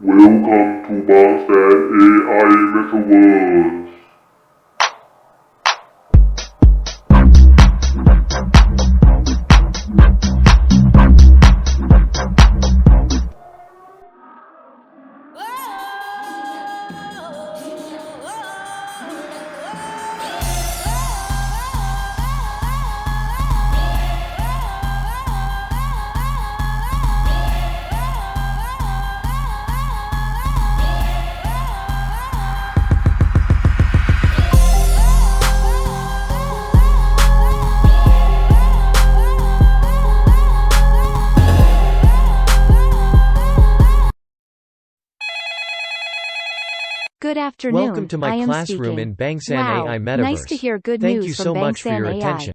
Welcome to BangsaenAI Metaverse. Good afternoon. Welcome to my I am classroom speaking. in BangsaenAI Wow, Metaverse. nice to hear good Thank news you from so much for your BangsaenAI. attention.